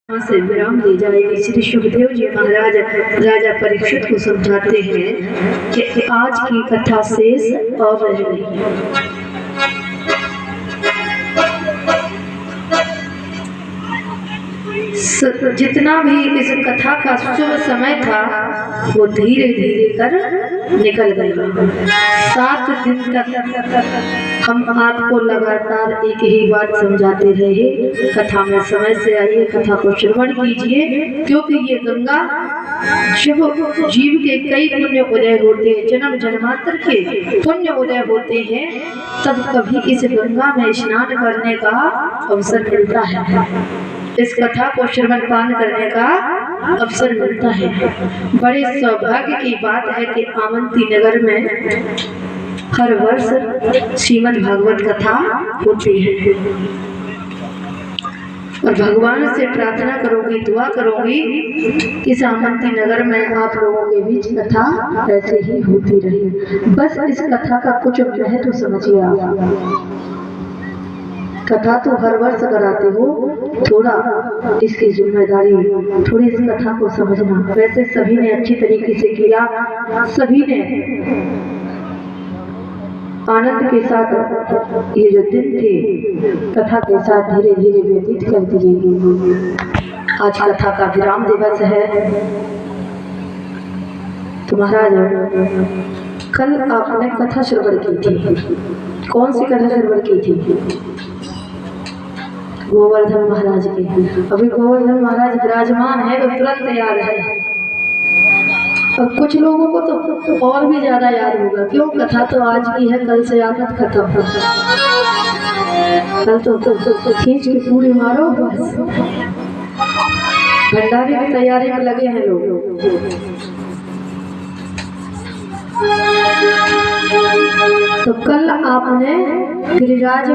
से विराम दी जाएगी। श्री सुखदेव जी महाराज राजा परीक्षित को समझाते हैं कि आज की कथा शेष और रह गई है। जितना भी इस कथा का शुभ समय था वो धीरे धीरे कर निकल गया। 7 दिन तक हम आपको लगातार एक ही बात समझाते रहे, कथा में समय से आइए, कथा को श्रवण कीजिए, क्योंकि ये गंगा जब जीव के कई पुण्य उदय होते हैं, जन्म जन्मांतर के पुण्य उदय होते हैं, तब कभी इस गंगा में स्नान करने का अवसर मिलता है, इस कथा को श्रवण पान करने का अवसर मिलता है। बड़े सौभाग्य की बात है कि आमंती नगर में हर वर्ष श्रीमद् भागवत कथा होती है और भगवान से प्रार्थना करूंगी, दुआ करूंगी कि इस आमंती नगर में आप लोगों के बीच कथा ऐसे ही होती रहे। बस इस कथा का कुछ महत्व समझिए आप। कथा तो हर वर्ष कराते हो, थोड़ा इसकी जिम्मेदारी, थोड़ी इस कथा को समझना। वैसे सभी ने अच्छी तरीके से किया, सभी ने आनंद के साथ ये जो दिन थे कथा के साथ धीरे धीरे व्यतीत कर दिए। आज कथा का विराम दिवस है। तो महाराज कल आपने कथा श्रवण की थी, कौन सी कथा श्रवण की थी? गोवर्धन महाराज की। अभी गोवर्धन महाराज विराजमान है तो तुरंत याद है, और कुछ लोगों को तो और भी ज्यादा याद होगा। क्यों? कथा तो आज की है, कल से आदत खत्म। कल तो खींच के पूरी मारो बस। भंडारे की तैयारी में लगे हैं लोग। तो कल आपने गिरिराज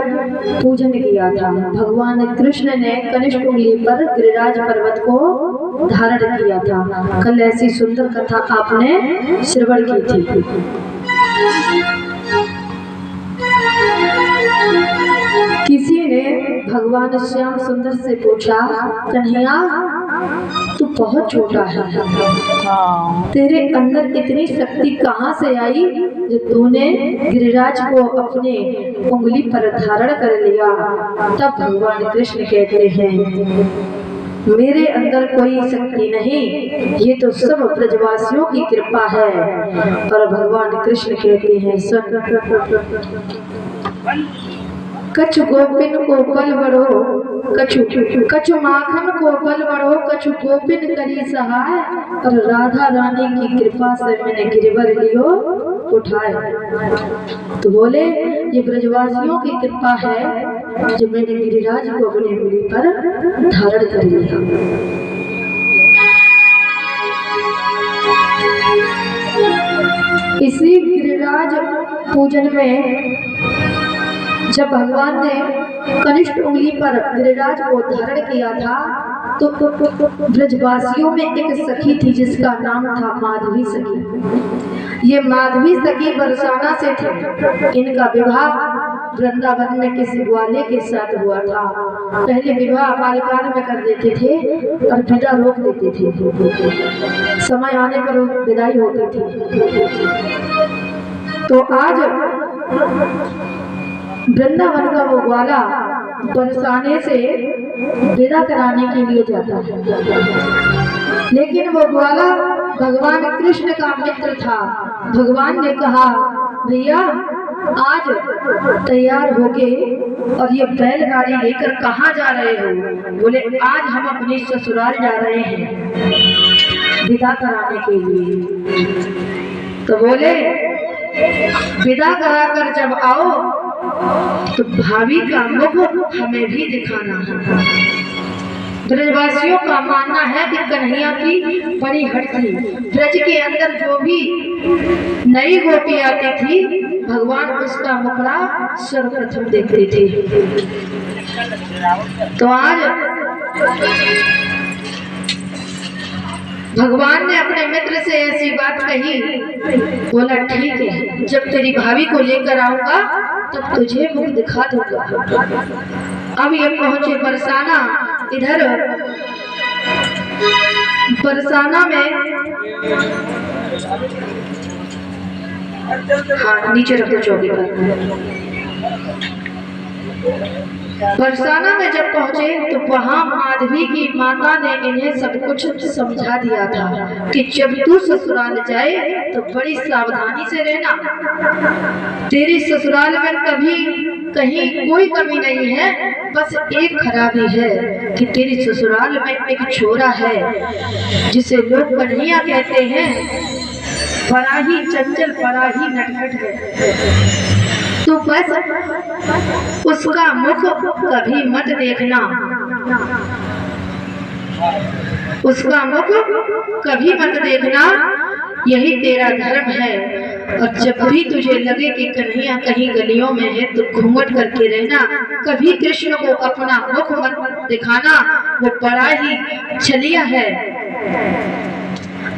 पूजन किया था। भगवान कृष्ण ने कनिष्ठ उंगली पर गिरिराज पर्वत को धारण किया था। कल ऐसी सुंदर कथा आपने श्रवण की थी। किसी ने भगवान श्याम सुंदर से पूछा, कन्हैया तू बहुत छोटा है, तेरे अंदर इतनी शक्ति कहाँ से आई जो तूने गिरिराज को अपने उंगली पर धारण कर लिया? तब भगवान कृष्ण कहते हैं, मेरे अंदर कोई शक्ति नहीं, ये तो सब ब्रजवासियों की कृपा है। और भगवान कृष्ण कहते हैं, कछु गोपिन को बल बढ़ो, कछु माखन को बल बढ़ो, कछु गोपिन करी सहाय, और राधा रानी की कृपा से मैंने गिरवर लियो उठाए। तो बोले ये ब्रजवासियों की कृपा है जो मैंने गिरिराज को अपनी उंगली पर धारण कर लिया। इसी गिरिराज पूजन में जब भगवान ने कनिष्ठ उंगली पर गिरिराज को धारण किया था तो ब्रजवासियों में एक सखी थी जिसका नाम था माधवी सखी। ये माधवी सखी बरसाना से थी। इनका विवाह वृंदावन में किसी ग्वाले के साथ हुआ था। पहले विवाह बालकाल में कर देते थे और विदा रोक देते थे, समय आने पर विदाई होती थी। तो आज वृंदावन का वो ग्वाला बरसाने से विदा कराने के लिए जाता है, लेकिन वो ग्वाला भगवान कृष्ण का मित्र था। भगवान ने कहा, भैया आज तैयार होके और ये बैलगाड़ी लेकर कहाँ जा रहे हो? बोले आज हम अपने ससुराल जा रहे हैं विदा कराने के लिए। तो बोले विदा कराकर जब आओ तो भाभी का मुख हमें भी दिखाना है। ब्रजवासियों का मानना है कि कन्हैया की बड़ी हट थी। ब्रज के अंदर जो भी नई गोपी आती थी भगवान उसका मुखड़ा सर्वप्रथम देखते थे। तो आज भगवान ने अपने मित्र से ऐसी बात कही, बोला ठीक है, जब तेरी भाभी को लेकर आऊंगा तब तुझे मुख दिखा दूंगा। अब ये पहुंचे बरसाना, इधर बरसाना में, हाँ नीचे रखो चौकी पर। बरसाना में जब पहुंचे तो वहां माधवी की माता ने इन्हें सब कुछ समझा दिया था कि जब तू ससुराल जाए तो बड़ी सावधानी से रहना। तेरी ससुराल में कभी कहीं कोई कमी नहीं है, बस एक खराबी है कि तेरी ससुराल में एक छोरा है जिसे लोग कन्हैया कहते हैं। बड़ा ही चंचल, बड़ा ही नटखट है, तो बस उसका मुख कभी मत देखना, उसका मुख कभी मत देखना, यही तेरा धर्म है। और जब भी तुझे लगे कि कन्हैया कहीं गलियों में है तो घूंघट करके रहना, कभी कृष्ण को अपना मुख मत दिखाना, वो बड़ा ही छलिया है।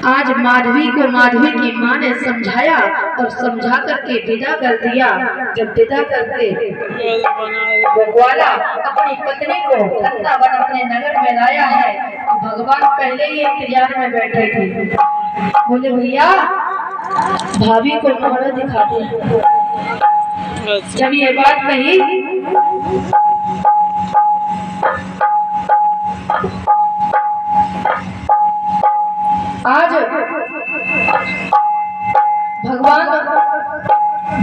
आज माधवी को माधवी की माँ ने समझाया और समझा करके विदा कर दिया। जब विदा करके वो ग्वाला अपनी पत्नी को वृंदावन अपने नगर में लाया है तो भगवान पहले ही इंतजार में बैठे थे। बोले भैया भाभी को मोहरा दिखाते हैं। जब ये बात कही आज भगवान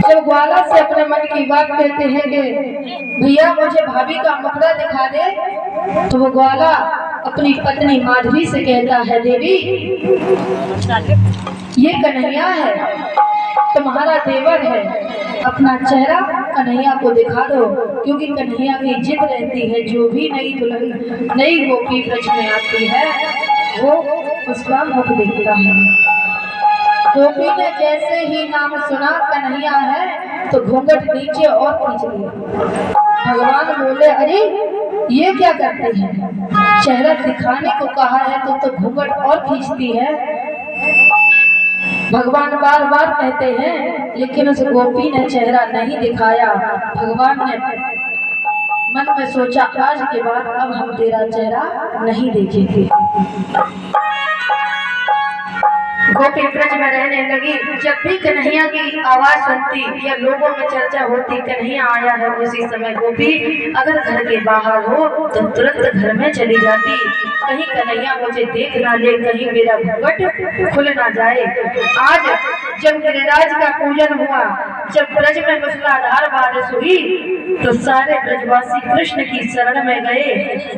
जब ग्वाला से अपने मन की बात कहते हैं कि भैया मुझे भाभी का मुखड़ा दिखा दे, तो वो ग्वाला अपनी पत्नी माधवी से कहता है देवी ये कन्हैया है, तुम्हारा देवर है, अपना चेहरा कन्हैया को दिखा दो। क्योंकि कन्हैया की जिद रहती है जो भी नई दुल्हन नई गोपी ब्रज में आती है वो उसका मुख दिखता है। गोपी ने जैसे ही नाम सुना कन्हैया है तो घूंघट नीचे और खींच लिया। भगवान बोले अरे ये क्या करते हैं, चेहरा दिखाने को कहा है तो घूंघट और खींचती है। भगवान बार बार कहते हैं लेकिन उस गोपी ने चेहरा नहीं दिखाया। भगवान ने मन में सोचा आज के बाद अब हम तेरा चेहरा नहीं देखेंगे। गोपी ब्रज में रहने लगी। जब भी कन्हैया की आवाज सुनती या लोगों में चर्चा होती कन्हैया आया है, उसी समय गोपी अगर घर के बाहर हो तो तुरंत घर में चली जाती। कहीं कन्हैया मुझे देख ना ले, कहीं मेरा घूंघट खुल ना जाए। आज जब गिरिराज का पूजन हुआ, जब ब्रज में मूसलाधार बारिश हुई तो सारे ब्रजवासी कृष्ण की शरण में गए।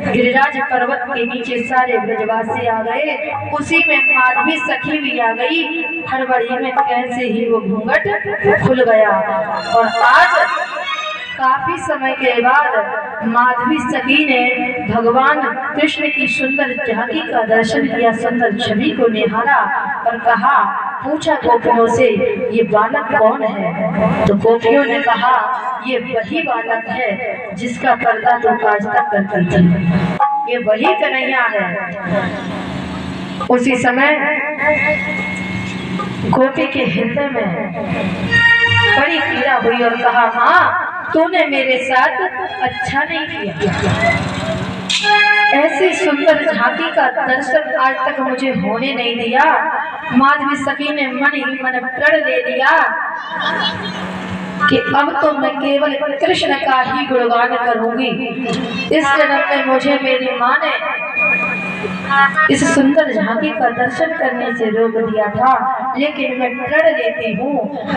गिरिराज पर्वत के नीचे सारे ब्रजवासी आ गए, उसी में माधवी सखी भी आ गई। हड़बड़ी में कैसे ही वो घूंघट खुल गया। और आज काफी समय के बाद माधवी सखी ने भगवान कृष्ण की सुंदर झांकी का दर्शन किया, सुंदर छवि को निहारा और कहा, पूछा गोपियों से ये बालक कौन है? तो गोपियों ने कहा ये वही बालक है जिसका पर्दा तो आज तक करती थी, ये वही कन्हैया है। उसी समय गोपी के हृदय में बड़ी पीड़ा हुई और कहा माँ तूने मेरे साथ अच्छा नहीं किया, ऐसी सुंदर झांकी का दर्शन आज तक मुझे होने नहीं दिया। माधवी सखी ने मन ही मन प्रण ले लिया कि अब तो मैं केवल कृष्ण का ही गुणगान करूंगी। इस जन्म में मुझे मेरी माँ ने इस सुंदर झांकी का दर्शन करने से रोक दिया था, लेकिन मैं प्रण लेती हूँ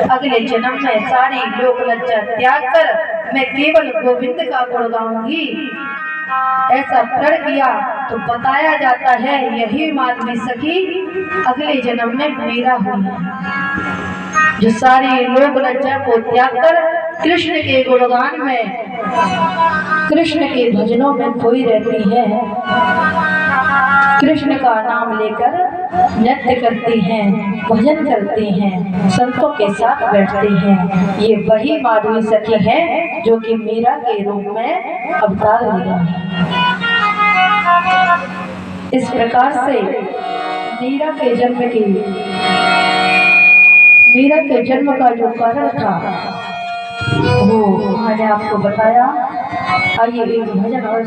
अगले जन्म में सारी लोक लज्जा त्याग कर मैं केवल गोविंद का गुण गाऊंगी। ऐसा प्रण किया तो बताया जाता है यही माधवी सखी अगले जन्म में मेरा हुई है, जो सारी लोक लज्जा को त्याग कर कृष्ण के गुणगान में, कृष्ण के भजनों में खोई रहती है, कृष्ण का नाम लेकर नृत्य करती हैं, भजन करती हैं, संतों के साथ बैठती हैं। ये वही माधवी सखी है जो कि मीरा के रूप में अवतार लिया है। इस प्रकार से मीरा के जन्म का जो कारण था वो मैंने आपको बताया। आइए एक भजन और